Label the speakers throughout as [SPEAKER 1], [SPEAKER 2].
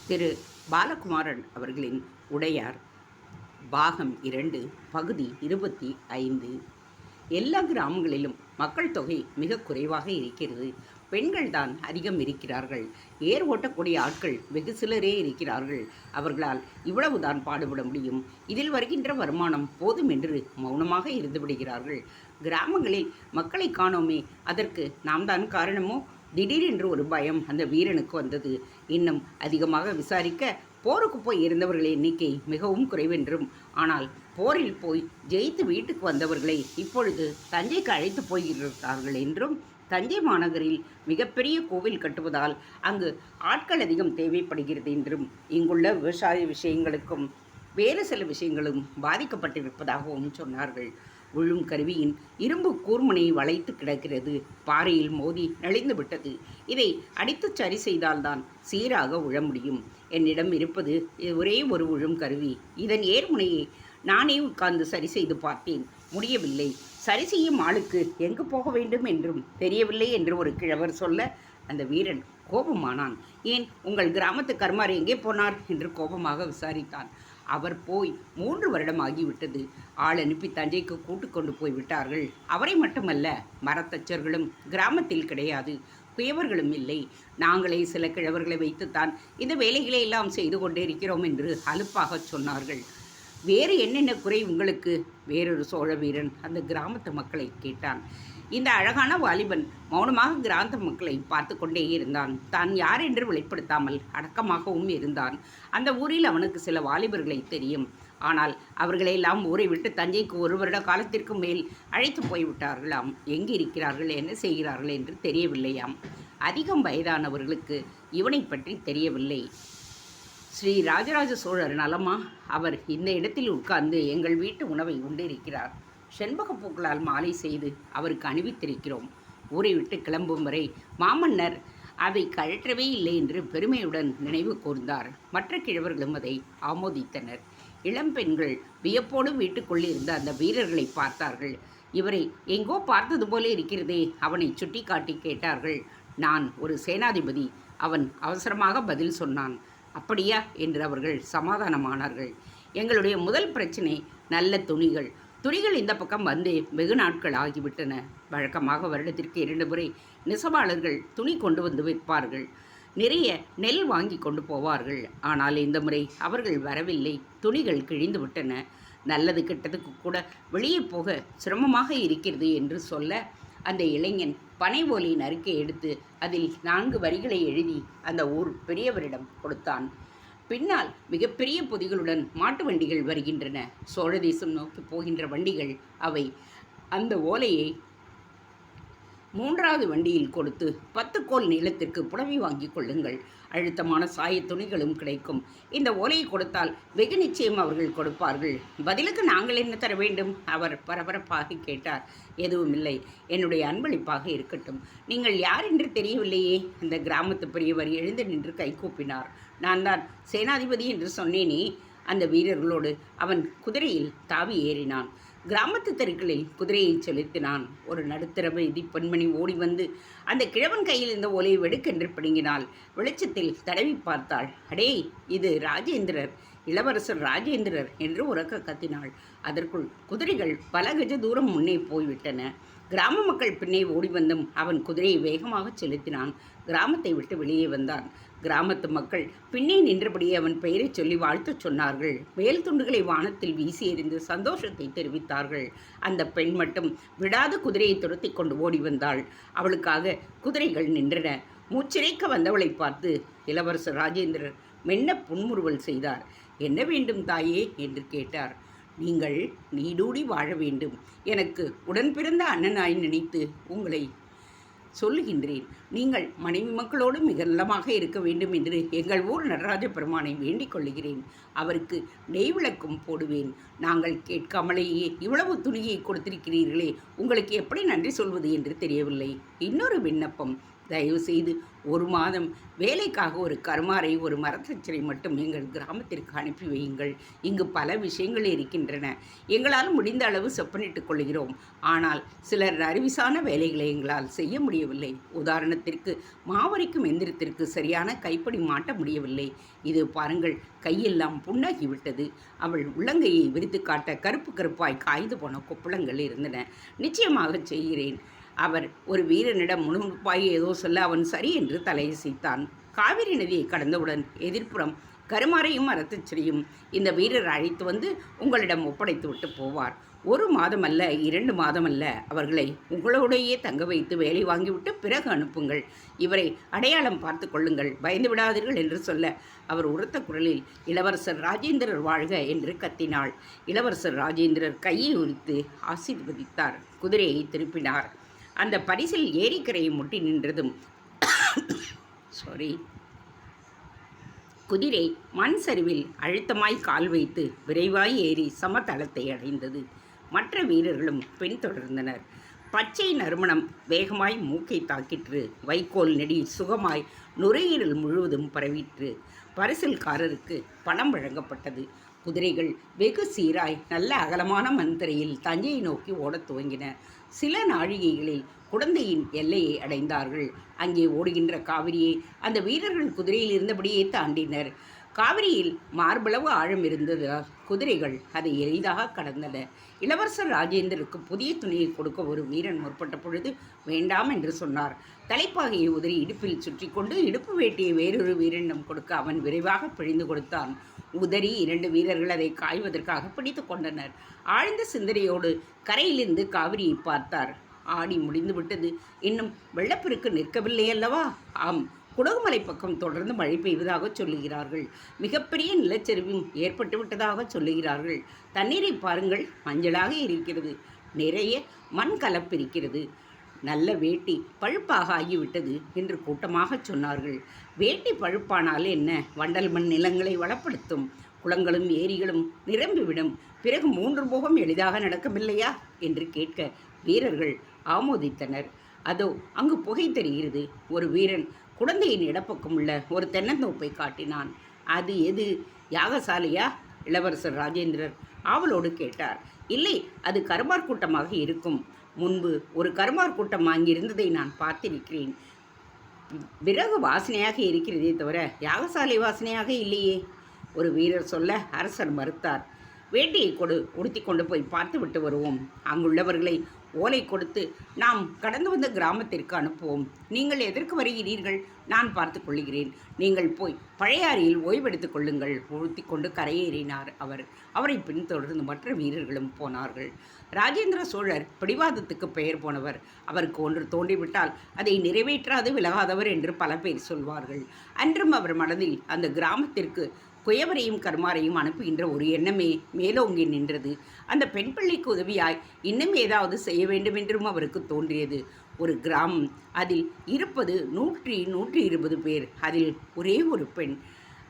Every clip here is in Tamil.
[SPEAKER 1] திரு பாலகுமாரன் அவர்களின் உடையார் பாகம் 2 பகுதி 25. எல்லா கிராமங்களிலும் மக்கள் தொகை மிக குறைவாக இருக்கிறது. பெண்கள் தான் அதிகம் இருக்கிறார்கள். ஏர் ஓட்டக்கூடிய ஆட்கள் வெகு சிலரே இருக்கிறார்கள். அவர்களால் இவ்வளவுதான் பாடுபட முடியும். இதில் வருகின்ற வருமானம் போதும் என்று மௌனமாக இருந்து விடுகிறார்கள். கிராமங்களில் மக்களை காணோமே, அதற்கு நாம் தான் காரணமோ? திடீரென்று ஒரு பயம் அந்த வீரனுக்கு வந்தது. இன்னும் அதிகமாக விசாரிக்க, போருக்கு போய் இருந்தவர்களின் எண்ணிக்கை மிகவும் குறைவென்றும், ஆனால் போரில் போய் ஜெயித்து வீட்டுக்கு வந்தவர்களை இப்பொழுது தஞ்சைக்கு அழைத்து போகிறார்கள் என்றும், தஞ்சை மாநகரில் மிகப்பெரிய கோவில் கட்டுவதால் அங்கு ஆட்கள் அதிகம் தேவைப்படுகிறது என்றும், இங்குள்ள விவசாய விஷயங்களுக்கும் வேறு சில விஷயங்களும் பாதிக்கப்பட்டிருப்பதாகவும் சொன்னார்கள். விழும் கருவியின் இரும்பு கூர்முனை வளைத்து கிடக்கிறது. பாறையில் மோதி நலிந்து விட்டது. இதை அடித்து சரி செய்தால்தான் சீராக உழ முடியும். என்னிடம் இருப்பது ஒரே ஒரு விழும் கருவி. இதன் ஏர்முனையை நானே உட்கார்ந்து சரி செய்து பார்த்தேன். முடியவில்லை. சரி செய்யும் ஆளுக்கு எங்கு போக வேண்டும் என்றும் தெரியவில்லை என்று ஒரு கிழவர் சொல்ல, அந்த வீரன் கோபமானான். ஏன், உங்கள் கிராமத்து கர்மார் எங்கே போனார் என்று கோபமாக விசாரித்தான். அவர் போய் 3 வருடம் ஆகிவிட்டது. ஆள் அனுப்பி தஞ்சைக்கு கூட்டு கொண்டு போய் விட்டார்கள். அவரை மட்டுமல்ல, மரத்தச்சர்களும் கிராமத்தில் கிடையாது. குயவர்களும் இல்லை. நாங்களே சில கிழவர்களை வைத்துத்தான் இந்த வேலைகளை எல்லாம் செய்து கொண்டே இருக்கிறோம் என்று அலுப்பாக சொன்னார்கள். வேறு என்னென்ன குறை உங்களுக்கு? வேறொரு சோழ வீரன் அந்த கிராமத்து மக்களை கேட்டான். இந்த அழகான வாலிபன் மௌனமாக கிராமத்து மக்களை பார்த்து கொண்டே இருந்தான். தான் யார் என்று வெளிப்படுத்தாமல் அடக்கமாகவும் இருந்தான். அந்த ஊரில் அவனுக்கு சில வாலிபர்களை தெரியும். ஆனால் அவர்களெல்லாம் ஊரை விட்டு தஞ்சைக்கு 1 வருட காலத்திற்கு மேல் அழைத்து போய்விட்டார்களாம். எங்கே இருக்கிறார்கள், என்ன செய்கிறார்கள் என்று தெரியவில்லையாம். அதிகம் வயதானவர்களுக்கு இவனை பற்றி தெரியவில்லை. ஸ்ரீ ராஜராஜ சோழர் நலமா? அவர் இந்த இடத்தில் உட்கார்ந்து எங்கள் வீட்டு உணவை உண்டிருக்கிறார். செண்பகப்பூக்களால் மாலை செய்து அவருக்கு அணிவித்திருக்கிறோம். ஊரை விட்டு கிளம்பும் வரை மாமன்னர் அதை கழற்றவே இல்லை என்று பெருமையுடன் நினைவு கூர்ந்தார். மற்ற கிழவர்களும் அதை ஆமோதித்தனர். இளம்பெண்கள் வியப்போடு வீட்டுக்குள்ளே இருந்த அந்த வீரர்களை பார்த்தார்கள். இவரை எங்கோ பார்த்தது போல இருக்கிறதே, அவனை சுட்டி காட்டி கேட்டார்கள். நான் ஒரு சேனாதிபதி. அவன் அவசரமாக பதில் சொன்னான். அப்படியா என்று அவர்கள் சமாதானமானார்கள். எங்களுடைய முதல் பிரச்சனை நல்ல துணிகள். துணிகள் இந்த பக்கம் வந்து வெகு நாட்கள் ஆகிவிட்டன. வழக்கமாக வருடத்திற்கு 2 முறை நெசவாளர்கள் துணி கொண்டு வந்து விற்பார்கள். நிறைய நெல் வாங்கி கொண்டு போவார்கள். ஆனால் இந்த முறை அவர்கள் வரவில்லை. துணிகள் கிழிந்து விட்டன. நல்லது கெட்டதுக்கு கூட வெளியே போக சிரமமாக இருக்கிறது என்று சொல்ல, அந்த இளைஞன் பனை ஓலையின் அறிக்கை எடுத்து அதில் 4 வரிகளை எழுதி அந்த ஊர் பெரியவரிடம் கொடுத்தான். பின்னால் மிகப்பெரிய பொதிகளுடன் மாட்டு வண்டிகள் வருகின்றன. சோழ தேசம் நோக்கி போகின்ற வண்டிகள் அவை. அந்த ஓலையை 3வது வண்டியில் கொடுத்து 10 கோல் நீளத்திற்கு புடவை வாங்கி கொள்ளுங்கள். அழுத்தமான சாய துணிகளும் கிடைக்கும். இந்த ஓலையை கொடுத்தால் வெகு நிச்சயம் அவர்கள் கொடுப்பார்கள். பதிலுக்கு நாங்கள் என்ன தர வேண்டும்? அவர் பரபரப்பாக கேட்டார். எதுவுமில்லை, என்னுடைய அன்பளிப்பாக இருக்கட்டும். நீங்கள் யார் என்று தெரியவில்லையே. அந்த கிராமத்து பெரியவர் எழுந்து நின்று கைகூப்பினார். நான் தான் சேனாதிபதி என்று சொன்னேனே. அந்த வீரர்களோடு அவன் குதிரையில் தாவி ஏறினான். கிராமத்து தெருக்களில் குதிரையை செலுத்தினான். ஒரு நடுத்தர வயது பெண்மணி ஓடி வந்து அந்த கிழவன் கையில் இருந்த ஓலையை வெடுக்கென்று பிடுங்கினாள். வெளிச்சத்தில் தடவி பார்த்தாள். அடே, இது ராஜேந்திரர், இளவரசர் ராஜேந்திரர் என்று உரக்க கத்தினாள். அதற்குள் குதிரைகள் பல கஜ தூரம் முன்னே போய்விட்டன. கிராம மக்கள் பின்னே ஓடி வந்தும் அவன் குதிரையை வேகமாக செலுத்தினான். கிராமத்தை விட்டு வெளியே வந்தான். கிராமத்து மக்கள் பின்னே நின்றபடியே அவன் பெயரை சொல்லி வாழ்த்து சொன்னார்கள். மேல் துண்டுகளை வானத்தில் வீசி எறிந்து சந்தோஷத்தை தெரிவித்தார்கள். அந்த பெண் மட்டும் விடாத குதிரையை துரத்தி கொண்டு ஓடி வந்தாள். அவளுக்காக குதிரைகள் நின்றன. மூச்சிறைக்க வந்தவளை பார்த்து இளவரசர் ராஜேந்திரர் மென்ன புன்முறுவல் செய்தார். என்ன வேண்டும் தாயே என்று கேட்டார். நீங்கள் நீடூடி வாழ வேண்டும். எனக்கு உடன் பிறந்த அண்ணனாய் நினைத்து உங்களை சொல்லுகின்றேன். நீங்கள் மனைவி மக்களோடு மிக நலமாக இருக்க வேண்டும் என்று எங்கள் ஊர் நடராஜ பெருமானை வேண்டிக் கொள்ளுகிறேன். அவருக்கு நெய் விளக்கும் போடுவேன். நாங்கள் கேட்காமலேயே இவ்வளவு துணியை கொடுத்திருக்கிறீர்களே, உங்களுக்கு எப்படி நன்றி சொல்வது என்று தெரியவில்லை. இன்னொரு விண்ணப்பம். தயவுசெய்து ஒரு மாதம் வேலைக்காக ஒரு கருமாரை ஒரு மரத்தச்சரை மட்டும் எங்கள் கிராமத்திற்கு அனுப்பி வையுங்கள். இங்கு பல விஷயங்கள் இருக்கின்றன. எங்களால் முடிந்த அளவு செப்பனிட்டுக் கொள்கிறோம். ஆனால் சிலர் அறிவிசான வேலைகளை எங்களால் செய்ய முடியவில்லை. உதாரணத்திற்கு மாவரைக்கும் எந்திரத்திற்கு சரியான கைப்படி மாட்ட முடியவில்லை. இது பாருங்கள், கையெல்லாம் புண்ணாகிவிட்டது. அவள் உள்ளங்கையை விரித்து காட்ட கருப்பு கருப்பாய் காய்ந்து போன கொப்புளங்கள் இருந்தன. நிச்சயமாக செய்கிறேன். அவர் ஒரு வீரனிடம் முணுமுணுப்பாய் ஏதோ சொல்ல அவன் சரி என்று தலையசைத்தான். காவிரி நதியை கடந்தவுடன் எதிர்ப்புறம் கருமாரையும் அரத்தச்சரியும் இந்த வீரர் அழைத்து வந்து உங்களிடம் ஒப்படைத்து விட்டு போவார். 1 மாதம் அல்ல, 2 மாதம் அல்ல, அவர்களை உங்களோடையே தங்க வைத்து வேலை வாங்கிவிட்டு பிறகு அனுப்புங்கள். இவரை அடையாளம் பார்த்து கொள்ளுங்கள், பயந்து விடாதீர்கள் என்று சொல்ல அவர் உரத்த குரலில் இளவரசர் ராஜேந்திரர் வாழ்க என்று கத்தினாள். இளவரசர் ராஜேந்திரர் கையை உரித்து ஆசீர்வதித்தார். குதிரையை திருப்பினார். அந்த பரிசில் ஏரிக்கரையை முட்டி நின்றதும் குதிரை மண் சரிவில் அழுத்தமாய் கால் வைத்து விரைவாய் ஏறி சமதளத்தை அடைந்தது. மற்ற வீரர்களும் பின்தொடர்ந்தனர். பச்சை நறுமணம் வேகமாய் மூக்கை தாக்கிற்று. வைக்கோல் நெடி சுகமாய் நுரையீரல் முழுவதும் பரவிற்று. பரிசில்காரருக்கு பணம் வழங்கப்பட்டது. குதிரைகள் வெகு சீராய் நல்ல அகலமான மண்தரையில் தஞ்சையை நோக்கி ஓடத் துவங்கின. சில நாழிகைகளில் குடந்தையின் எல்லையை அடைந்தார்கள். அங்கே ஓடுகின்ற காவிரியை அந்த வீரர்கள் குதிரையில் இருந்தபடியே தாண்டினர். காவிரியில் மார்பளவு ஆழம் இருந்ததால் குதிரைகள் அதை எளிதாக கடந்தன. இளவரசர் ராஜேந்திரருக்கு புதிய துணியை கொடுக்க ஒரு வீரன் முற்பட்ட பொழுது வேண்டாம் என்று சொன்னார். தலைப்பாகையை உதறி இடுப்பில் சுற்றி கொண்டு இடுப்பு வேட்டியை வேறொரு வீரனிடம் கொடுக்க அவன் விரைவாக பிழிந்து கொடுத்தான். உதறி 2 வீரர்கள் அதை காய்வதற்காக பிடித்து கொண்டனர். ஆழ்ந்த சிந்தனையோடு கரையிலிருந்து காவிரியை பார்த்தார். ஆடி முடிந்துவிட்டது. இன்னும் வெள்ளப்பெருக்கு நிற்கவில்லை அல்லவா? ஆம், குடகுமலை பக்கம் தொடர்ந்து மழை பெய்வதாக சொல்லுகிறார்கள். மிகப்பெரிய நிலச்சரிவும் ஏற்பட்டு விட்டதாக சொல்லுகிறார்கள். தண்ணீரை பாருங்கள், மஞ்சளாக இருக்கிறது. நிறைய மண் கலப்பிருக்கிறது. நல்ல வேட்டி பழுப்பாக ஆகிவிட்டது என்று கூட்டமாக சொன்னார்கள். வேட்டி பழுப்பானால் என்ன? வண்டல் மண் நிலங்களை வளப்படுத்தும். குளங்களும் ஏரிகளும் நிரம்பிவிடும். பிறகு 3 போகம் எளிதாக நடக்கவில்லையா என்று கேட்க வீரர்கள் ஆமோதித்தனர். அதோ அங்கு புகை தெரிகிறது. ஒரு வீரன் குடந்தையின் இடப்பக்கம் உள்ள ஒரு தென்னந்தோப்பை காட்டினான். அது எது? யாகசாலையா? இளவரசர் ராஜேந்திரர் ஆவலோடு கேட்டார். இல்லை, அது கருமார் கூட்டமாக இருக்கும். முன்பு ஒரு கருமார் கூட்டம் அங்கிருந்ததை நான் பார்த்திருக்கிறேன். விறகு வாசனையாக இருக்கிறதே தவிர யாகசாலை வாசனையாக இல்லையே. ஒரு வீரர் சொல்ல அரசர் மறுத்தார். வேட்டியை உடுத்தி கொண்டு போய் பார்த்து விட்டு வருவோம். அங்குள்ளவர்களை ஓலை கொடுத்து நாம் கடந்து வந்த கிராமத்திற்கு அனுப்புவோம். நீங்கள் எதற்கு வருகிறீர்கள்? நான் பார்த்து கொள்கிறேன். நீங்கள் போய் பழையாறையில் ஓய்வெடுத்துக் கொள்ளுங்கள். உறுத்தி கொண்டு கரையேறினார் அவர். அவரை பின்தொடர்ந்து மற்ற வீரர்களும் போனார்கள். ராஜேந்திர சோழர் பிடிவாதத்துக்கு பெயர் போனவர். அவருக்கு ஒன்று தோன்றிவிட்டால் அதை நிறைவேற்றாது விலகாதவர் என்று பல பேர் சொல்வார்கள். அன்றும் அவர் மனதில் அந்த கிராமத்திற்கு குயவரையும் கருமாரையும் அனுப்புகின்ற ஒரு எண்ணமே மேலோங்கி நின்றது. அந்த பெண் பிள்ளைக்கு உதவியாய் இன்னும் ஏதாவது செய்ய வேண்டும் என்றும் அவருக்கு தோன்றியது. ஒரு கிராமம், அதில் இருப்பது 100-120 பேர். அதில் ஒரே ஒரு பெண்.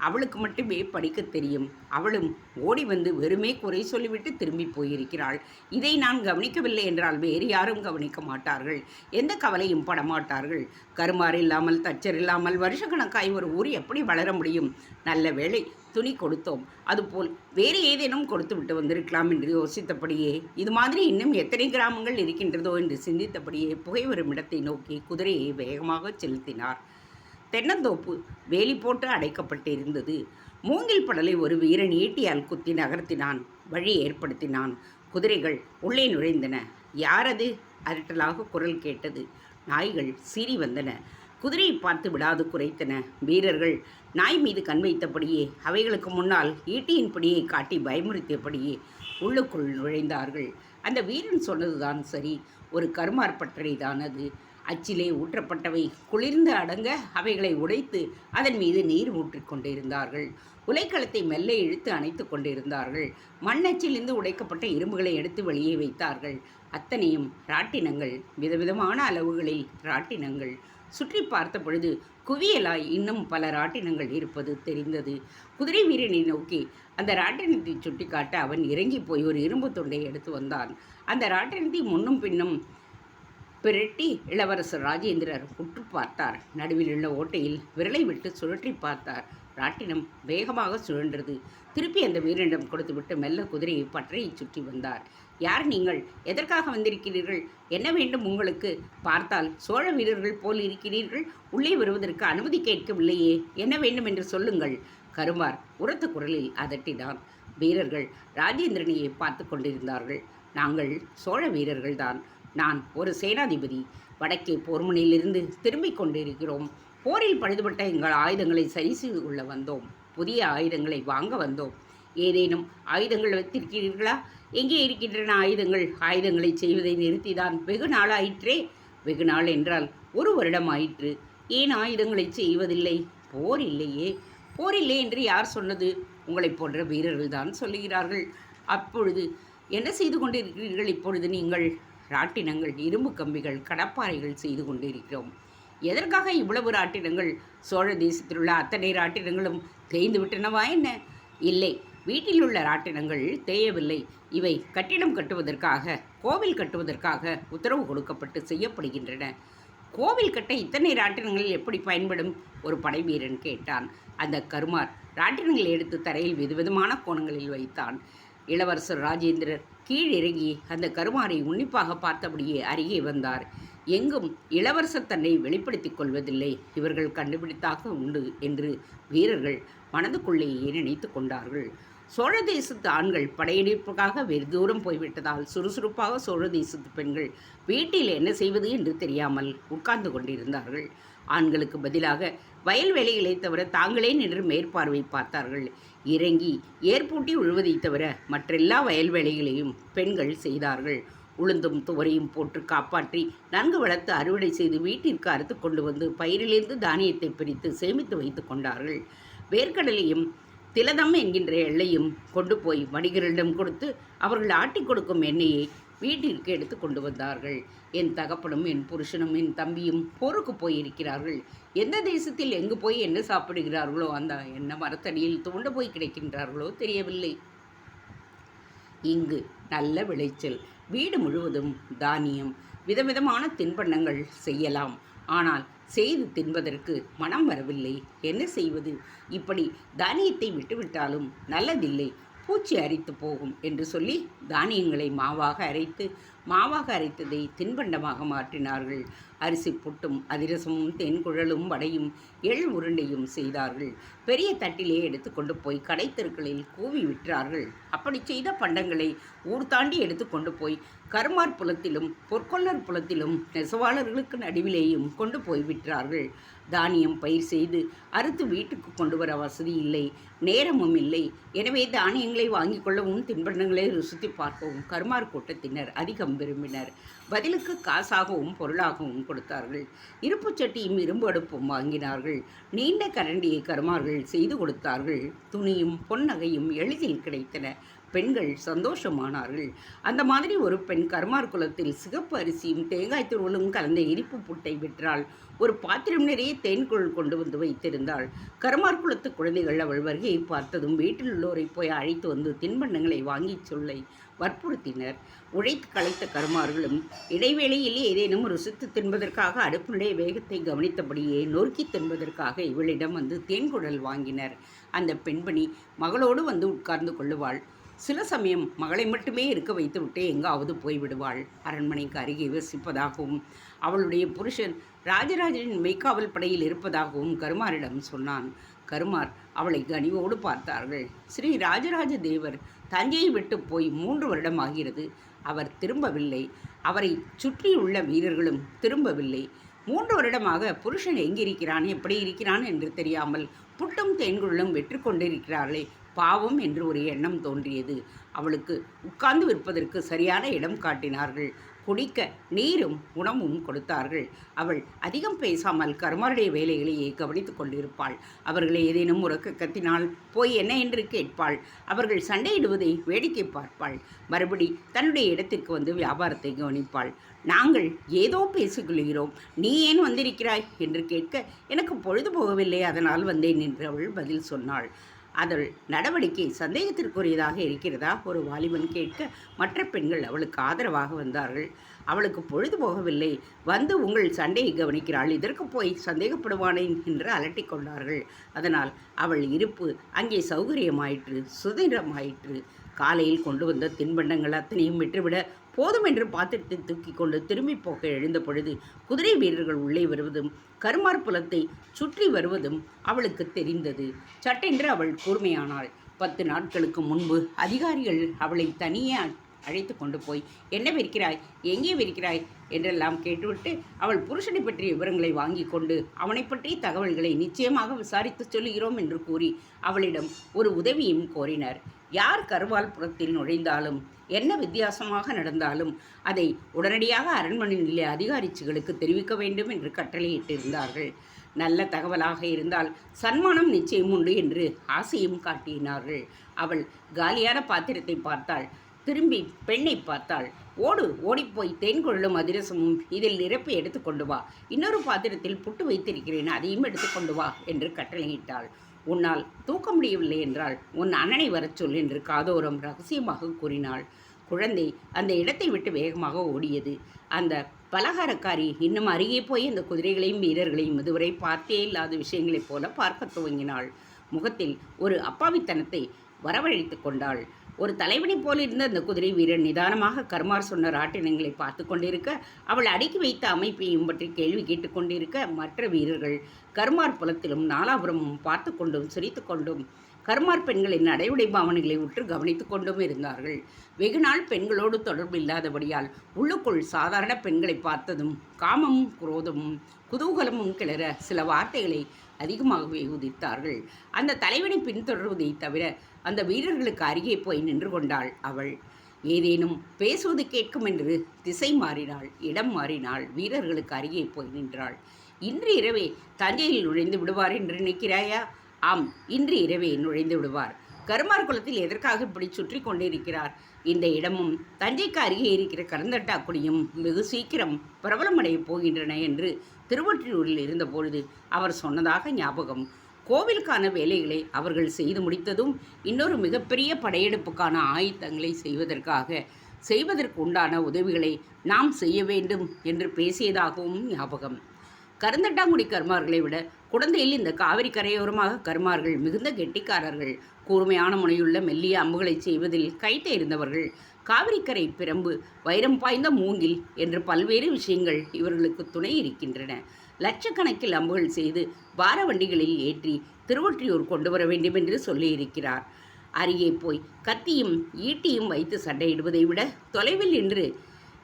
[SPEAKER 1] அவளுக்கு மட்டுமே படிக்க தெரியும். அவளும் ஓடி வந்து வெறுமே குறை சொல்லிவிட்டு திரும்பி போயிருக்கிறாள். இதை நான் கவனிக்கவில்லை என்றால் வேறு யாரும் கவனிக்க மாட்டார்கள். எந்த கவலையும் படமாட்டார்கள். கருமார் இல்லாமல் தச்சர் இல்லாமல் வருஷக்கணக்காய் ஒரு ஊர் எப்படி வளர முடியும்? நல்ல வேளை துணி கொடுத்தோம். அதுபோல் வேறு ஏதேனும் கொடுத்து விட்டு வந்திருக்கலாம் என்று யோசித்தபடியே இது மாதிரி இன்னும் எத்தனை கிராமங்கள் இருக்கின்றதோ என்று சிந்தித்தபடியே புகை வரும் இடத்தை நோக்கி குதிரையை வேகமாக செலுத்தினார். தென்னந்தோப்பு வேலி போட்டு அடைக்கப்பட்டிருந்தது. மூங்கில் படலை ஒரு வீரன் ஈட்டியால் குத்தி நகர்த்தினான். வழி ஏற்படுத்தினான். குதிரைகள் உள்ளே நுழைந்தன. யாரது? அரட்டலாக குரல் கேட்டது. நாய்கள் சீறி வந்தன. குதிரையை பார்த்து விடாது குறைத்தன. வீரர்கள் நாய் மீது கண் வைத்தபடியே அவைகளுக்கு முன்னால் ஈட்டியின் பிடியை காட்டி பயமுறுத்தியபடியே உள்ளுக்குள் நுழைந்தார்கள். அந்த வீரன் சொன்னதுதான் சரி. ஒரு கருமார் பட்டறை தான் அது. அச்சிலே ஊற்றப்பட்டவை குளிர்ந்து அடங்க அவைகளை உடைத்து அதன் மீது நீர் ஊற்றிக் கொண்டிருந்தார்கள். உலைக்களத்தை மெல்ல இழுத்து அணைத்து கொண்டிருந்தார்கள். மண்ணச்சிலிருந்து உடைக்கப்பட்ட இரும்புகளை எடுத்து வெளியே வைத்தார்கள். அத்தனையும் ராட்டினங்கள், விதவிதமான அளவுகளில் ராட்டினங்கள். சுற்றி பார்த்த பொழுது குவியலாய் இன்னும் பல ராட்டினங்கள் இருப்பது தெரிந்தது. குதிரை வீரனை நோக்கி அந்த ராட்டினத்தை சுட்டி காட்ட அவன் இறங்கி போய் ஒரு இரும்பு தொண்டை எடுத்து வந்தான். அந்த ராட்டினத்தை முன்னும் பின்னும் பிரட்டி இளவரசர் ராஜேந்திரர் உற்று பார்த்தார். நடுவில் உள்ள ஓட்டையில் விரலை விட்டு சுழற்றி பார்த்தார். ராட்டினம் வேகமாக சுழன்றது. திருப்பி அந்த வீரனிடம் கொடுத்துவிட்டு மெல்ல குதிரையை பற்றையை சுற்றி வந்தார். யார் நீங்கள்? எதற்காக வந்திருக்கிறீர்கள்? என்ன வேண்டும் உங்களுக்கு? பார்த்தால் சோழ வீரர்கள் போல் இருக்கிறீர்கள். உள்ளே வருவதற்கு அனுமதி கேட்கவில்லையே. என்ன வேண்டும் என்று சொல்லுங்கள். கருமார் உரத்த குரலில் அதட்டினான். வீரர்கள் ராஜேந்திரனையை பார்த்து கொண்டிருந்தார்கள். நாங்கள் சோழ வீரர்கள்தான். நான் ஒரு சேனாதிபதி. வடக்கே போர்முனையிலிருந்து திரும்பிக் கொண்டிருக்கிறோம். போரில் பழுதுபட்ட எங்கள் ஆயுதங்களை சரி செய்து கொள்ள வந்தோம். புதிய ஆயுதங்களை வாங்க வந்தோம். ஏதேனும் ஆயுதங்கள் வைத்திருக்கிறீர்களா? எங்கே இருக்கின்றன ஆயுதங்கள்? ஆயுதங்களை செய்வதை நிறுத்திதான் வெகு நாளாயிற்றே. வெகு நாள் என்றால் 1 வருடம் ஆயிற்று. ஏன் ஆயுதங்களை செய்வதில்லை? போர் இல்லையே. போர் இல்லை என்று யார் சொன்னது? உங்களைப் போன்ற வீரர்கள் தான் சொல்லுகிறார்கள். அப்பொழுது என்ன செய்து கொண்டிருக்கிறீர்கள் இப்பொழுது நீங்கள்? ராட்டினங்கள், இரும்பு கம்பிகள், கடப்பாறைகள் செய்து கொண்டிருக்கிறோம். எதற்காக இவ்வளவு ராட்டினங்கள்? சோழ தேசத்தில் உள்ள அத்தனை ராட்டினங்களும் தேய்ந்து விட்டனவா என்ன? இல்லை, வீட்டில் உள்ள ராட்டினங்கள் தேயவில்லை. இவை கட்டிடம் கட்டுவதற்காக, கோவில் கட்டுவதற்காக உத்தரவு கொடுக்கப்பட்டு செய்யப்படுகின்றன. கோவில் கட்ட இத்தனை ராட்டினங்கள் எப்படி பயன்படும்? ஒரு படை வீரன் கேட்டான். அந்த கருமார் ராட்டினங்களை எடுத்து தரையில் விதவிதமான கோணங்களில் வைத்தான். இளவரசர் ராஜேந்திரர் கீழிறங்கி அந்த கருமாரை உன்னிப்பாக பார்த்தபடியே அருகே வந்தார். எங்கும் இளவரசர் தன்னை வெளிப்படுத்திக் கொள்வதில்லை, இவர்கள் கண்டுபிடித்தாக உண்டு என்று வீரர்கள் மனதுக்குள்ளேயே நினைத்து கொண்டார்கள். சோழ தேசத்து ஆண்கள் படையெடுப்புக்காக வெகு தூரம் போய்விட்டதால் சுறுசுறுப்பாக சோழ தேசத்து பெண்கள் வீட்டில் என்ன செய்வது என்று தெரியாமல் உட்கார்ந்து கொண்டிருந்தார்கள். ஆண்களுக்கு பதிலாக வயல் வேலைகளை தவிர தாங்களே நின்று மேற்பார்வை பார்த்தார்கள். இறங்கி ஏற்பூட்டி உழுவதை தவிர மற்றெல்லா வயல் வேலைகளையும் பெண்கள் செய்தார்கள். உளுந்தும் துவரையும் போட்டு காப்பாற்றி நன்கு வளர்த்து அறுவடை செய்து வீட்டிற்கு அறுத்து கொண்டு வந்து பயிரிலிருந்து தானியத்தை பிரித்து சேமித்து வைத்து கொண்டார்கள். வேர்க்கடலையும் திலதம் என்கின்ற எல்லையும் கொண்டு போய் வணிகர்களிடம் கொடுத்து அவர்கள் ஆட்டி கொடுக்கும் எண்ணெயை வீட்டிற்கு எடுத்து கொண்டு வந்தார்கள். என் தகப்பனும் என் புருஷனும் என் தம்பியும் போருக்கு போயிருக்கிறார்கள். எந்த தேசத்தில் எங்கு போய் என்ன சாப்பிடுகிறார்களோ அந்த என்ன மரத்தடியில் தோண்ட போய் கிடைக்கின்றார்களோ தெரியவில்லை. இங்கு நல்ல விளைச்சல், வீடு முழுவதும் தானியம், விதவிதமான தின்பண்டங்கள் செய்யலாம். ஆனால் செய்து தின்பதற்கு மனம் வரவில்லை. என்ன செய்வது? இப்படி தானியத்தை விட்டுவிட்டாலும் நல்லதில்லை, பூச்சி அரித்து போகும் என்று சொல்லி தானியங்களை மாவாக அரைத்ததை தின்பண்டமாக மாற்றினார்கள். அரிசி புட்டும் அதிரசமும் தென்குழலும் வடையும் எள் உருண்டையும் செய்தார்கள். பெரிய தட்டிலே எடுத்து கொண்டு போய் கடைத்தெருக்களில் கூவி விற்றார்கள். அப்படி செய்த பண்டங்களை ஊர் தாண்டி எடுத்து கொண்டு போய் கருமார் புலத்திலும் பொற்கொள்ளர் புலத்திலும் நெசவாளர்களுக்கு நடுவிலேயும் கொண்டு போய் விற்றார்கள். தானியம் பயிர் செய்து அறுத்து வீட்டுக்கு கொண்டு வர வசதி இல்லை, நேரமும் இல்லை. எனவே தானியங்களை வாங்கி கொள்ளவும் தின்பண்டங்களை ருசித்து பார்க்கவும் கருமார் கூட்டத்தினர் அதிகம் விரும்பினர். பதிலுக்கு காசாகவும் பொருளாகவும் கொடுத்தார்கள். இருப்பு சட்டியும் இரும்பு அடுப்பும் வாங்கினார்கள். நீண்ட கரண்டியை கருமார்கள் செய்து கொடுத்தார்கள். துணியும் பொன்னகையும் எளிதில் கிடைத்தன. பெண்கள் சந்தோஷமானார்கள். அந்த மாதிரி ஒரு பெண் கருமார் குலத்தில் சிகப்பு அரிசியும் தேங்காய் துருவலும் கலந்த இனிப்பு புட்டை விற்றாள். ஒரு பாத்திரம் நிறைய தேன்குள் கொண்டு வந்து வைத்திருந்தாள். கருமார் குலத்து குழந்தைகள் அவள் வருகையை பார்த்ததும் வீட்டில் உள்ளோரை போய் அழைத்து வந்து தின்பண்டங்களை வாங்கி சொல்லை வற்புறுத்தினர். உழைத்து களைத்த கருமார்களும் இடைவேளையில் ஏதேனும் ருசித்து தின்பதற்காக அடுப்பினுடைய வேகத்தை கவனித்தபடியே நொறுக்கி தின்பதற்காக இவளிடம் வந்து தேன்குழல் வாங்கினர். அந்த பெண்பணி மகளோடு வந்து உட்கார்ந்து கொள்ளுவாள். சில சமயம் மகளை மட்டுமே இருக்க வைத்துவிட்டு எங்காவது போய்விடுவாள். அரண்மனைக்கு அருகே வசிப்பதாகவும் அவளுடைய புருஷன் ராஜராஜனின் மெய்க்காவல் படையில் இருப்பதாகவும் கருமாரிடம் சொன்னான். கருமார் அவளை கனிவோடு பார்த்தார்கள். ஸ்ரீ ராஜராஜ தேவர் தஞ்சையை விட்டு போய் 3 வருடம் ஆகிறது. அவர் திரும்பவில்லை. அவரை சுற்றியுள்ள வீரர்களும் திரும்பவில்லை. 3 வருடமாக புருஷன் எங்கிருக்கிறான், எப்படி இருக்கிறான் என்று தெரியாமல் புட்டும் தேன்குழலும் வெற்றி கொண்டிருக்கிறார்களே, பாவம் என்று ஒரு எண்ணம் தோன்றியது. அவளுக்கு உட்கார்ந்து விற்பதற்கு சரியான இடம் காட்டினார்கள். குடிக்க நீரும் உணவும் கொடுத்தார்கள். அவள் அதிகம் பேசாமல் கருமாருடைய வேலைகளையே கவனித்துக் கொண்டிருப்பாள். அவர்களை ஏதேனும் உறக்க கத்தினால் போய் என்ன என்று கேட்பாள். அவர்கள் சண்டையிடுவதை வேடிக்கை பார்ப்பாள். மறுபடி தன்னுடைய இடத்திற்கு வந்து வியாபாரத்தை கவனிப்பாள். நாங்கள் ஏதோ பேசிக்கொள்கிறோம், நீ ஏன் வந்திருக்கிறாய் என்று கேட்க எனக்கு பொழுது போகவில்லை, அதனால் வந்தேன் என்று அவள் பதில் சொன்னாள். அதன் நடவடிக்கை சந்தேகத்திற்குரியதாக இருக்கிறதா? ஒரு வாலிபன் கேட்க மற்ற பெண்கள் அவளுக்கு ஆதரவாக வந்தார்கள். அவளுக்கு பொழுது போகவில்லை. வந்து உங்கள் சண்டையை கவனிக்கிறாள், இதற்கு போய் சந்தேகப்படுவானேன் என்று அலட்டிக் கொண்டார்கள். அதனால் அவள் இருப்பு அங்கே சௌகரியமாயிற்று, சுதந்திரமாயிற்று. காலையில் கொண்டு வந்த தின்பண்டங்கள் அத்தனையும் விட்டுவிட போதும் என்று பாத்திரத்தை தூக்கி கொண்டு திரும்பி போக எழுந்த பொழுது குதிரை வீரர்கள் உள்ளே வருவதும் கருமார் புலத்தை சுற்றி வருவதும் அவளுக்கு தெரிந்தது. சட்டென்று அவள் கூர்மையானாள். 10 நாட்களுக்கு முன்பு அதிகாரிகள் அவளை தனியே அழைத்து கொண்டு போய் என்ன விற்கிறாய், எங்கே விற்கிறாய் என்றெல்லாம் கேட்டுவிட்டு அவள் புருஷனை பற்றிய விவரங்களை வாங்கி கொண்டு அவனை பற்றிய தகவல்களை நிச்சயமாக விசாரித்து சொல்லுகிறோம் என்று கூறி அவளிடம் ஒரு உதவியும் கோரினர். யார் கருவால் புறத்தில் நுழைந்தாலும் என்ன வித்தியாசமாக நடந்தாலும் அதை உடனடியாக அரண்மனை நிலைய அதிகாரிகளுக்கு தெரிவிக்க வேண்டும் என்று கட்டளையிட்டிருந்தார்கள். நல்ல தகவலாக இருந்தால் சன்மானம் நிச்சயம் உண்டு என்று ஆசையும் காட்டினார்கள். அவள் காலியான பாத்திரத்தை பார்த்தாள். திரும்பி பெண்ணை பார்த்தாள். ஓடிப்போய் தேன் கொள்ளும் அதிரசமும் இதில் நிரப்பி எடுத்து கொண்டு வா. இன்னொரு பாத்திரத்தில் புட்டு வைத்திருக்கிறேன், அதையும் எடுத்து கொண்டு வா என்று கட்டளையிட்டாள். உன்னால் தூக்க முடியவில்லை என்றால் உன் அண்ணனை வரச் சொல் என்று காதோரம் ரகசியமாக கூறினாள். குழந்தை அந்த இடத்தை விட்டு வேகமாக ஓடியது. அந்த பலகாரக்காரி இன்னும் அருகே போய் அந்த குதிரைகளையும் வீரர்களையும் இதுவரை பார்த்தே இல்லாத விஷயங்களைப் போல பார்க்க துவங்கினாள். முகத்தில் ஒரு அப்பாவித்தனத்தை வரவழைத்து கொண்டாள். ஒரு தலைவனை போல் இருந்த அந்த குதிரை வீரன் நிதானமாக கர்மார் சொன்ன ராட்டினங்களை பார்த்து கொண்டிருக்க, அவள் அடுக்கி வைத்த அமைப்பையும் பற்றி கேள்வி கேட்டுக்கொண்டிருக்க, மற்ற வீரர்கள் கர்மார் புலத்திலும் நாலாபுரமும் பார்த்து கொண்டும் சிரித்து கொண்டும் கர்மார் பெண்களின் அடைவுடை பாவனைகளை உற்று கவனித்து கொண்டும் இருந்தார்கள். வெகுநாள் பெண்களோடு தொடர்பு இல்லாதபடியால் உள்ளுக்குள் சாதாரண பெண்களை பார்த்ததும் காமமும் குரோதமும் குதூகலமும் கிளற சில வார்த்தைகளை அதிகமாகவே உதித்தார்கள். அந்த தலைவனை பின்தொடர்வதை தவிர அந்த வீரர்களுக்கு அருகே போய் நின்று கொண்டாள் அவள். ஏதேனும் பேசுவது கேட்கும் என்று திசை மாறினாள், இடம் மாறினாள், வீரர்களுக்கு அருகே போய் நின்றாள். இன்று இரவே தஞ்சையில் நுழைந்து விடுவார் என்று நினைக்கிறாயா? ஆம், இன்று இரவே நுழைந்து விடுவார். கருமார் குலத்தில் எதற்காக இப்படி சுற்றி கொண்டிருக்கிறார்? இந்த இடமும் தஞ்சைக்கு அருகே இருக்கிற கருந்தட்டாக்குடியும் வெகு சீக்கிரம் பிரபலமடையப் போகின்றன என்று திருவொற்றியூரில் இருந்தபொழுது அவர் சொன்னதாக ஞாபகம். கோவிலுக்கான வேலைகளை அவர்கள் செய்து முடித்ததும் இன்னொரு மிகப்பெரிய படையெடுப்புக்கான ஆயுதங்களை செய்வதற்கு உண்டான உதவிகளை நாம் செய்ய வேண்டும் என்று பேசியதாகவும் ஞாபகம். கருந்தட்டாங்குடி கர்மார்களை விட குடந்தையில் இந்த காவிரி கரையோரமாக கர்மார்கள் மிகுந்த கெட்டிக்காரர்கள். கூர்மையான முனையுள்ள மெல்லிய அம்புகளை செய்வதில் கைத்தேர்ந்தவர்கள். காவிரிக்கரை பிரம்பு, வைரம் பாய்ந்த மூங்கில் என்று பல்வேறு விஷயங்கள் இவர்களுக்கு துணை இருக்கின்றன. லட்சக்கணக்கில் அம்புகள் செய்து பார வண்டிகளில் ஏற்றி திருவொற்றியூர் கொண்டு வர வேண்டும் என்று சொல்லியிருக்கிறார். அருகே போய் கத்தியும் ஈட்டியும் வைத்து சண்டையிடுவதை விட தொலைவில் நின்று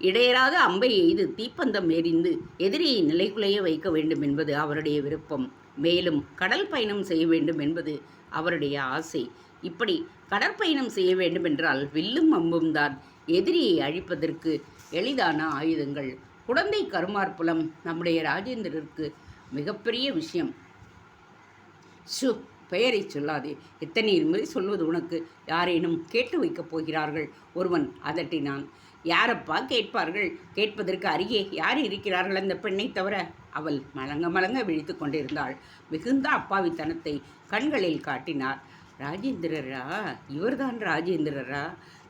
[SPEAKER 1] இடையராத அம்பை எய்து தீப்பந்தம் எறிந்து எதிரியை நிலைகுலைய வைக்க வேண்டும் என்பது அவருடைய விருப்பம். மேலும் கடல் பயணம் செய்ய வேண்டும் என்பது அவருடைய ஆசை. இப்படி கடற்பயணம் செய்ய வேண்டுமென்றால் வில்லும் அம்பும் தான் எதிரியை அழிப்பதற்கு எளிதான ஆயுதங்கள். குடந்தை கருமார் புலம் நம்முடைய ராஜேந்திரருக்கு மிகப்பெரிய விஷயம். பெயரை சொல்லாதே, எத்தனை முறை சொல்வது உனக்கு? யாரேனும் கேட்டு வைக்கப் போகிறார்கள். ஒருவன் அதட்டினான். யாரப்பா கேட்பார்கள்? கேட்பதற்கு அருகே யார் இருக்கிறார்கள் அந்த பெண்ணை தவிர? அவள் மலங்க விழித்து கொண்டிருந்தாள். மிகுந்த அப்பாவித்தனத்தை கண்களில் காட்டினார். ராஜேந்திரரா? இவர்தான் ராஜேந்திரரா?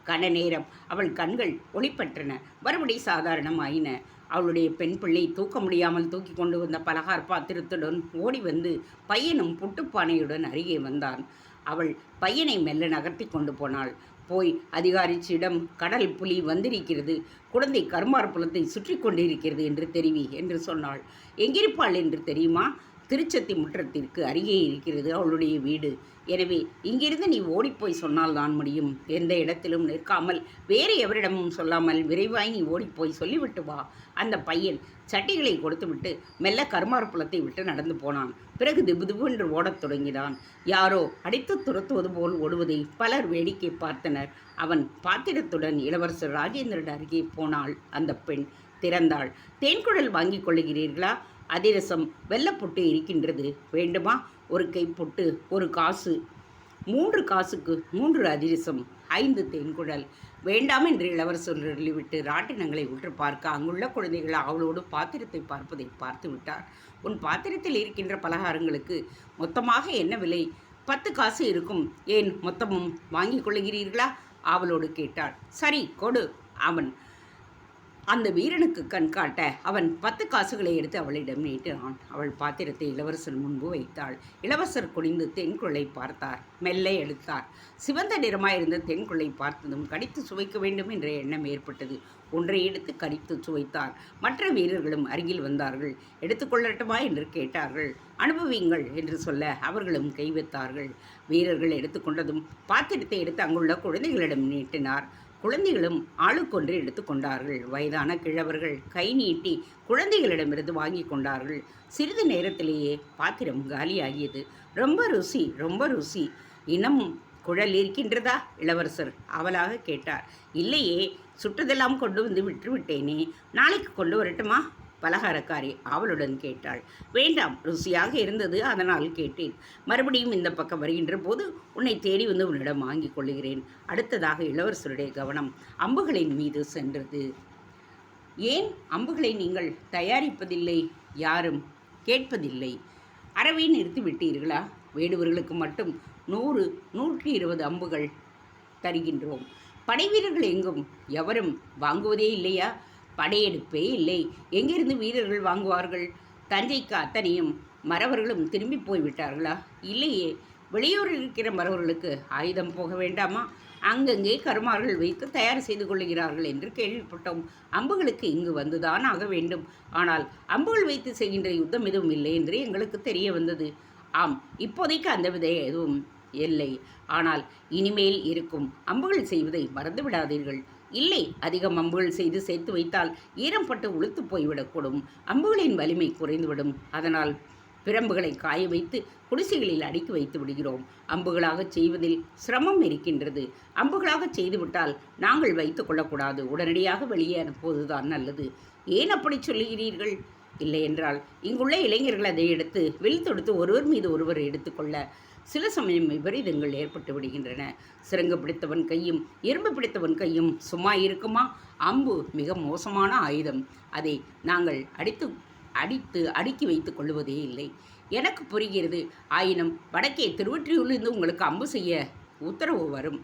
[SPEAKER 1] கன நேரம் அவள் கண்கள் ஒளிப்பற்றன, மறுபடி சாதாரணமாயின. அவளுடைய பெண் பிள்ளை தூக்க முடியாமல் தூக்கி கொண்டு வந்த பலகார் பாத்திரத்துடன் ஓடி வந்து பையனும் புட்டுப்பானையுடன் அருகே வந்தான். அவள் பையனை மெல்ல நகர்த்தி கொண்டு போனாள். போய் அதிகாரிச்சிடம் கடல் புலி வந்திருக்கிறது, குழந்தை கருமார் புலத்தை சுற்றி கொண்டிருக்கிறது என்று தெரிவி என்று சொன்னாள். எங்கிருப்பாள் என்று தெரியுமா? திருச்சத்தி முற்றத்திற்கு அருகே இருக்கிறது அவளுடைய வீடு. எனவே இங்கிருந்து நீ ஓடிப்போய் சொன்னால் தான் முடியும். எந்த இடத்திலும் நிற்காமல் வேறு எவரிடமும் சொல்லாமல் விரைவாய் நீ ஓடிப்போய் சொல்லிவிட்டு வா. அந்த பையன் சட்டிகளை கொடுத்துவிட்டு மெல்ல கருமார் புலத்தை விட்டு நடந்து போனான். பிறகு திபுதிபு என்று ஓடத் தொடங்கினான். யாரோ அடித்து துரத்துவது போல் ஓடுவதை பலர் வேடிக்கை பார்த்தனர். அவன் பாத்திரத்துடன் இளவரசர் ராஜேந்திரன் அருகே போனாள். அந்த பெண் திறந்தாள். தேன்குழல் வாங்கி கொள்ளுகிறீர்களா? அதிரசம் வெள்ளப்புட்டு இருக்கின்றது, வேண்டுமா? ஒரு கை பொட்டு, ஒரு காசு. 3 காசுக்கு 3 அதிரசம், 5 தேன்குழல். வேண்டாம் என்று இளவரசர் சொல்லிவிட்டு ராட்டினங்களை உற்று பார்க்க அங்குள்ள குழந்தைகள் அவளோடு பாத்திரத்தை பார்ப்பதை பார்த்து விட்டார். உன் பாத்திரத்தில் இருக்கின்ற பலகாரங்களுக்கு மொத்தமாக என்ன விலை? 10 காசு இருக்கும், ஏன் மொத்தமும் வாங்கிக் கொள்ளுகிறீர்களா? ஆவலோடு கேட்டாள். சரி கொடு. அவன் அந்த வீரனுக்கு கண் காட்ட அவன் 10 காசுகளை எடுத்து அவளிடம் நீட்டினான். அவள் பாத்திரத்தை இளவரசர் முன்பு வைத்தாள். இளவரசர் குனிந்து தென்குழலை பார்த்தார். மெல்ல எடுத்தார். சிவந்த நிறமாயிருந்த தென்குழலை பார்த்ததும் கடித்து சுவைக்க வேண்டும் என்ற எண்ணம் ஏற்பட்டது. ஒன்றை எடுத்து கடித்து சுவைத்தார். மற்ற வீரர்களும் அருகில் வந்தார்கள். எடுத்துக்கொள்ளட்டுமா என்று கேட்டார்கள். அனுபவியுங்கள் என்று சொல்ல அவர்களும் கைவைத்தார்கள். வீரர்கள் எடுத்துக்கொண்டதும் பாத்திரத்தை எடுத்து அங்குள்ள குழந்தைகளிடம் நீட்டினார். குழந்தைகளும் ஆளுக்கொன்று எடுத்துக்கொண்டார்கள். வயதான கிழவர்கள் கை நீட்டி குழந்தைகளிடமிருந்து வாங்கி கொண்டார்கள். சிறிது நேரத்திலேயே பாத்திரம் காலியாகியது. ரொம்ப ருசி, ரொம்ப ருசி. இன்னமும் குழல் இருக்கின்றதா? இளவரசர் அவலாக கேட்டார். இல்லையே, சுட்டதெல்லாம் கொண்டு வந்து விட்டுவிட்டேனே, நாளைக்கு கொண்டு வரட்டுமா? பலகாரக்காரி ஆவலுடன் கேட்டாள். வேண்டாம், ருசியாக இருந்தது, அதனால் கேட்டேன். மறுபடியும் இந்த பக்கம் வருகின்ற போது உன்னை தேடி வந்து உன்னிடம் வாங்கிக் கொள்ளுகிறேன். அடுத்ததாக இளவரசருடைய கவனம் அம்புகளின் மீது சென்றது. ஏன் அம்புகளை நீங்கள் தயாரிப்பதில்லை? யாரும் கேட்பதில்லை. அறவே நிறுத்திவிட்டீர்களா? வேடுவர்களுக்கு மட்டும் 100, 120 அம்புகள் தருகின்றோம். படைவீரர்கள் எங்கும் எவரும் வாங்குவதே இல்லையா? படையெடுப்பே இல்லை. எங்கிருந்து வீரர்கள் வாங்குவார்கள்? தஞ்சைக்கு அத்தனையும் மறவர்களும் திரும்பி போய்விட்டார்களா? இல்லையே. வெளியூரில் இருக்கிற மறவர்களுக்கு ஆயுதம் போக வேண்டாமா? அங்கங்கே கருமார்கள் வைத்து தயார் செய்து கொள்ளுகிறார்கள் என்று கேள்விப்பட்டோம். அம்புகளுக்கு இங்கு வந்துதான் ஆக வேண்டும். ஆனால் அம்புகள் வைத்து செய்கின்ற யுத்தம் எதுவும் இல்லை என்று எங்களுக்கு தெரிய வந்தது. ஆம், இப்போதைக்கு அந்த வித எதுவும் இல்லை. ஆனால் இனிமேல் இருக்கும். அம்புகள் செய்வதை மறந்து விடாதீர்கள். இல்லை, அதிகம் அம்புகள் செய்து சேர்த்து வைத்தால் ஈரம் பட்டு உளுத்து போய்விடக்கூடும். அம்புகளின் வலிமை குறைந்துவிடும். அதனால் பிரம்புகளை காய வைத்து குடிசைகளில் அடுக்கி வைத்து விடுகிறோம். அம்புகளாக செய்வதில் சிரமம் இருக்கின்றது. அம்புகளாக செய்துவிட்டால் நாங்கள் வைத்து கொள்ளக்கூடாது. உடனடியாக வெளியே அனுப்புவதுதான் நல்லது. ஏன் அப்படி சொல்லுகிறீர்கள்? இல்லை என்றால் இங்குள்ள இளைஞர்கள் அதை எடுத்து வில் தொடுத்து ஒருவர் மீது ஒருவர் எடுத்துக்கொள்ள சில சமயம் விபரீதங்கள் ஏற்பட்டு விடுகின்றன. சிறங்கு பிடித்தவன் கையும் எறும்பு பிடித்தவன் கையும் சும்மா இருக்குமா? அம்பு மிக மோசமான ஆயுதம். அதை நாங்கள் அடுக்கி வைத்துக் கொள்வதே இல்லை. எனக்கு புரிகிறது. ஆயினும் வடக்கே திருவொற்றியூரிலிருந்து உங்களுக்கு அம்பு செய்ய உத்தரவு வரும்.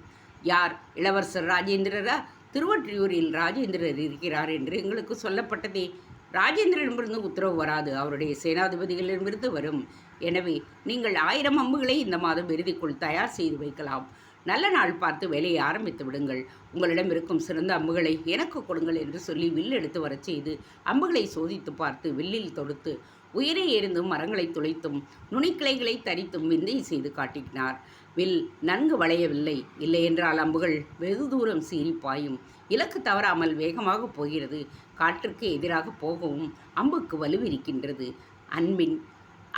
[SPEAKER 1] யார்? இளவரசர் ராஜேந்திரரா? திருவொற்றியூரில் ராஜேந்திரர் இருக்கிறார் என்று எங்களுக்கு சொல்லப்பட்டதே. ராஜேந்திரனிடமிருந்து உத்தரவு வராது, அவருடைய சேனாதிபதிகளிடமிருந்து வரும். எனவே நீங்கள் 1000 அம்புகளை இந்த மாதம் இறுதிக்குள் தயார் செய்து வைக்கலாம். நல்ல நாள் பார்த்து வேலையை ஆரம்பித்து விடுங்கள். உங்களிடம் இருக்கும் சிறந்த அம்புகளை எனக்கு கொடுங்கள் என்று சொல்லி வில் எடுத்து வரச் செய்து அம்புகளை சோதித்து பார்த்து வில்லில் தொடுத்து உயரே இருந்தும் மரங்களை துளைத்தும் நுனிக்கிளைகளை தரித்தும் விந்தை செய்து காட்டினார். வில் நன்கு வளையவில்லை. இல்லையென்றால் அம்புகள் வெகு தூரம் சீறி பாயும். இலக்கு தவறாமல் வேகமாக போகிறது. காற்றுக்கு எதிராக போகவும் அம்புக்கு வலுவிருக்கின்றது.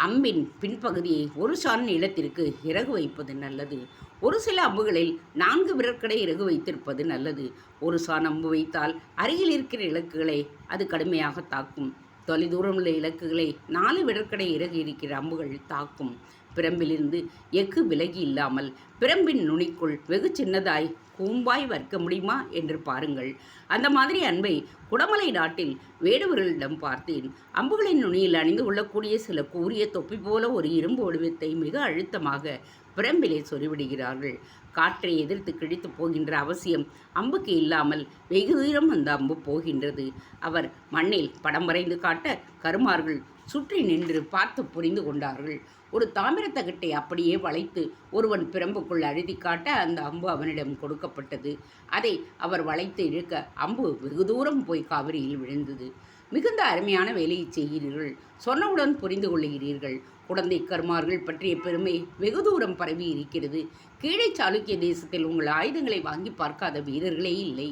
[SPEAKER 1] அம்பின் பின்பகுதியை ஒரு சான் நீளத்திற்கு இறகு வைப்பது நல்லது. ஒரு சில அம்புகளில் 4 விரற்கடை இறகு வைத்திருப்பது நல்லது. ஒரு சான் அம்பு வைத்தால் அருகில் இருக்கிற இலக்குகளை அது கடுமையாக தாக்கும். தொலைதூரம் உள்ள இலக்குகளை 4 விரற்கடை இறகு இருக்கிற அம்புகள் தாக்கும். பிரம்பிலிருந்து எஃகு விலகி இல்லாமல் பிரம்பின் நுனிக்குள் வெகு சின்னதாய் கூம்பாய் வர்க்க முடியுமா என்று பாருங்கள். அந்த மாதிரி அன்பை குடமலை நாட்டில் வேடுவர்களிடம் பார்த்தேன். அம்புகளின் நுனியில் அணிந்து கொள்ளக்கூடிய சில கூரிய தொப்பி போல ஒரு இரும்பு வடிவத்தை மிக அழுத்தமாக பிரம்பிலே சொருவிடுகிறார்கள். காற்றை எதிர்த்து கிழித்து போகின்ற அவசியம் அம்புக்கு இல்லாமல் வெகு தூரம் அந்த அம்பு போகின்றது. அவர் மண்ணில் படம் வரைந்து காட்ட கருமார்கள் சுற்றி நின்று பார்த்து புரிந்து கொண்டார்கள். ஒரு தாமிரத்தகட்டை அப்படியே வளைத்து ஒருவன் பிரம்புக்குள் அழுதி காட்ட அந்த அம்பு அவனிடம் கொடுக்கப்பட்டது. அதை அவர் வளைத்து இழுக்க அம்பு வெகு தூரம் போய் காவிரியில் விழுந்தது. மிகுந்த அருமையான வேலையை செய்கிறீர்கள். சொன்னவுடன் புரிந்து கொள்ளுகிறீர்கள். குழந்தை கருமார்கள் பற்றிய பெருமை வெகு தூரம் பரவி இருக்கிறது. கீழே சாளுக்கிய தேசத்தில் உங்கள் ஆயுதங்களை வாங்கி பார்க்காத வீரர்களே இல்லை.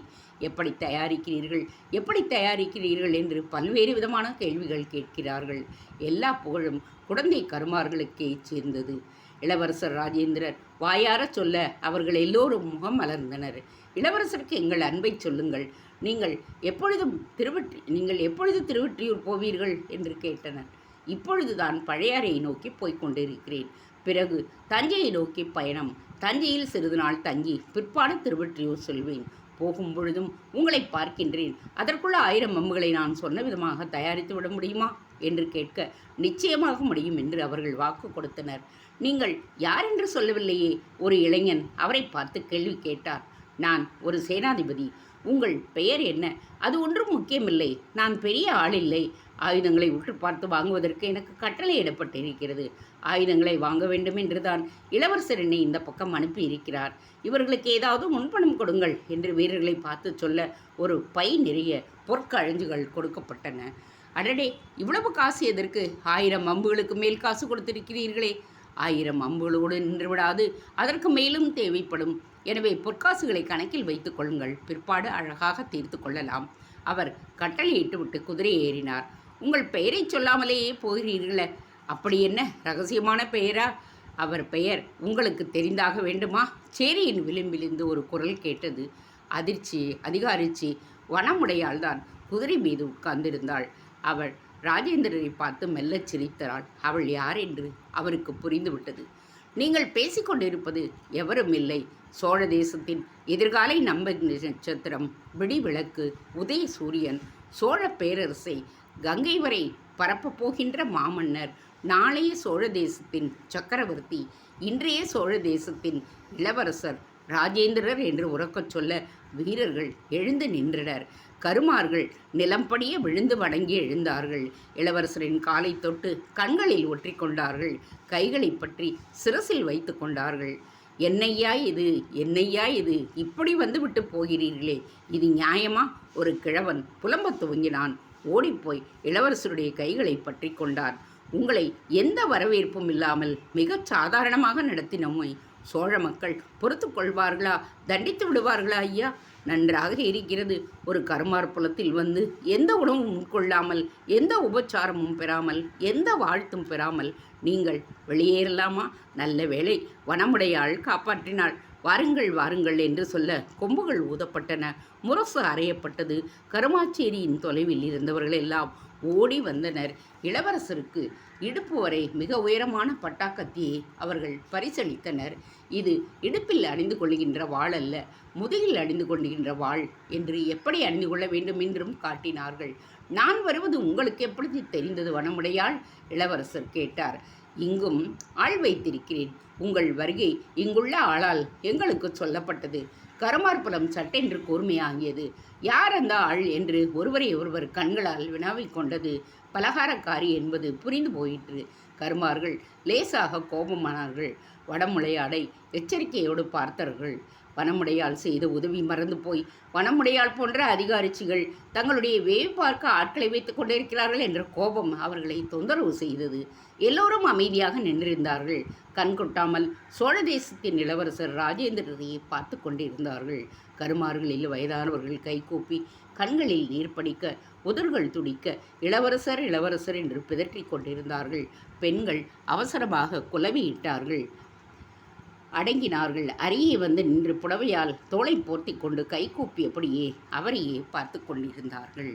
[SPEAKER 1] எப்படி தயாரிக்கிறீர்கள் என்று பல்வேறு விதமான கேள்விகள் கேட்கிறார்கள். எல்லா புகழும் குழந்தை கருமார்களுக்கே சேர்ந்தது. இளவரசர் ராஜேந்திரர் வாயார சொல்ல அவர்கள் எல்லோரும் முகம் மலர்ந்தனர். இளவரசருக்கு எங்கள் அன்பை சொல்லுங்கள். நீங்கள் எப்பொழுது திருவொற்றியூர் போவீர்கள் என்று கேட்டனர். இப்பொழுதுதான் பழையாறையை நோக்கி போய்கொண்டிருக்கிறேன். பிறகு தஞ்சையை நோக்கி பயணம். தஞ்சையில் சிறிது நாள் தங்கி பிற்பாடு திருவொற்றியூர் செல்வேன். போகும் பொழுதும் உங்களை பார்க்கின்றேன். அதற்குள்ள 1000 அம்புகளை நான் சொன்ன விதமாக தயாரித்து விட முடியுமா? என்று கேட்க நிச்சயமாக முடியும் என்று அவர்கள் வாக்கு கொடுத்தனர். நீங்கள் யார் என்று சொல்லவில்லையே? ஒரு இளைஞன் அவரை பார்த்து கேள்வி கேட்டார். நான் ஒரு சேனாதிபதி. உங்கள் பெயர் என்ன? அது ஒன்றும் முக்கியமில்லை. நான் பெரிய ஆளில்லை. ஆயுதங்களை உற்று பார்த்து வாங்குவதற்கு எனக்கு கட்டளையிடப்பட்டிருக்கிறது. ஆயுதங்களை வாங்க வேண்டும் என்றுதான் இளவரசர் என்னை இந்த பக்கம் அனுப்பியிருக்கிறார். இவர்களுக்கு ஏதாவது முன்பணம் கொடுங்கள் என்று வீரர்களை பார்த்து சொல்ல ஒரு பை நிறைய பொற்கழஞ்சுகள் கொடுக்கப்பட்டன. அடடே, இவ்வளவு காசு எதற்கு? 1000 அம்புகளுக்கு மேல் காசு கொடுத்திருக்கிறீர்களே. 1000 அம்புகளோடு நின்று விடாது, அதற்கு மேலும் தேவைப்படும். எனவே பொற்காசுகளை கணக்கில் வைத்துக் கொள்ளுங்கள். பிற்பாடு அழகாக தீர்த்து கொள்ளலாம். அவர் கட்டளையிட்டு விட்டு குதிரை ஏறினார். உங்கள் பெயரை சொல்லாமலேயே போகிறீர்களே, அப்படி என்ன ரகசியமான பெயரா? அவர் பெயர் உங்களுக்கு தெரிந்தாக வேண்டுமா? சேரியின் விளிம்பிலிருந்து ஒரு குரல் கேட்டது. அதிகாரிச்சி வனமுடையாள்தான் குதிரை மீது உட்கார்ந்திருந்தாள். அவள் ராஜேந்திரரை பார்த்து மெல்லச் சிரித்தாள். அவள் யார் என்று அவருக்கு புரிந்துவிட்டது. நீங்கள் பேசிக்கொண்டிருப்பது எவரும் இல்லை, சோழ தேசத்தின் எதிர்கால நட்சத்திரம், விடிவிளக்கு, உதய சூரியன், சோழ பேரரசை கங்கை வரை பரப்பப் போகின்ற மாமன்னர், நாளைய சோழ தேசத்தின் சக்கரவர்த்தி, இன்றைய சோழ தேசத்தின் இளவரசர் ராஜேந்திரர் என்று உரக்கச் சொல்ல வீரர்கள் எழுந்து நின்றனர். கருமார்கள் நிலம்படிய விழுந்து வணங்கி எழுந்தார்கள். இளவரசரின் காலை தொட்டு கண்களில் ஒற்றி கொண்டார்கள். கைகளை பற்றி சிரசில் வைத்து கொண்டார்கள். என்னையா இது, என்னையா இது, இப்படி வந்து விட்டு போகிறீர்களே, இது நியாயமா? ஒரு கிழவன் புலம்பத் துவங்கினான். ஓடிப்போய் இளவரசருடைய கைகளை பற்றி கொண்டான். உங்களை எந்த வரவேற்பும் இல்லாமல் மிகச் சாதாரணமாக நடத்தினோமே, சோழ மக்கள் பொறுத்து கொள்வார்களா? தண்டித்து விடுவார்களா ஐயா? நன்றாக இருக்கிறது. ஒரு கருமார் புலத்தில் வந்து எந்த உணவும் உட்கொள்ளாமல், எந்த உபச்சாரமும் பெறாமல், எந்த வாழ்த்தும் பெறாமல் நீங்கள் வெளியேறலாமா? நல்ல வேளை, வனமுடையாள் காப்பாற்றினாள். வாருங்கள் வாருங்கள் என்று சொல்ல கொம்புகள் ஊதப்பட்டன. முரசு அறையப்பட்டது. கருமாச்சேரியின் தொலைவில் இருந்தவர்கள் எல்லாம் ஓடி வந்தனர். இளவரசருக்கு இடுப்பு வரை மிக உயரமான பட்டாக்கத்தியை அவர்கள் பரிசளித்தனர். இது இடுப்பில் அணிந்து கொள்கின்ற வாள் அல்ல, முதுகில் அணிந்து கொள்கின்ற வாள் என்று எப்படி அணிந்து கொள்ள வேண்டும் என்றும் காட்டினார்கள். நான் வருவது உங்களுக்கு எப்படி தெரிந்தது வனமுடையாள்? இளவரசர் கேட்டார். இங்கும் ஆள் வைத்திருக்கிறேன். உங்கள் வருகை இங்குள்ள ஆளால் எங்களுக்கு சொல்லப்பட்டது. கருமார்புலம் சட்டென்று கூர்மையாகியது. யார் அந்த ஆள் என்று ஒருவரை ஒருவர் கண்களால் வினாவிக் கொண்டது. பலகாரக்காரி என்பது புரிந்து போயிற்று. கருமார்கள் லேசாக கோபமானார்கள். வடமுடையாளை எச்சரிக்கையோடு பார்த்தார்கள். வனமுடையாள் செய்த உதவி மறந்து போய் வனமுடையாள் போன்ற அதிகாரிச்சிகள் தங்களுடைய வேவு பார்க்க ஆட்களை வைத்துக் கொண்டிருக்கிறார்கள் என்ற கோபம் அவர்களை தொந்தரவு செய்தது. எல்லோரும் அமைதியாக நின்றிருந்தார்கள். கண் கொட்டாமல் சோழ தேசத்தின் இளவரசர் ராஜேந்திரரையை பார்த்து கொண்டிருந்தார்கள். கருமார்களில் வயதானவர்கள் கைகூப்பி கண்களில் நீர் படிக்க, உதர்கள் துடிக்க, இளவரசர் இளவரசர் என்று பிதற்றிக் கொண்டிருந்தார்கள். பெண்கள் அவசரமாக குலவியிட்டார்கள். அடங்கினார்கள். அருகே வந்து நின்று புடவையால் தோளை போர்த்தி கொண்டு கைகூப்பியபடியே அவரையே பார்த்து கொண்டிருந்தார்கள்.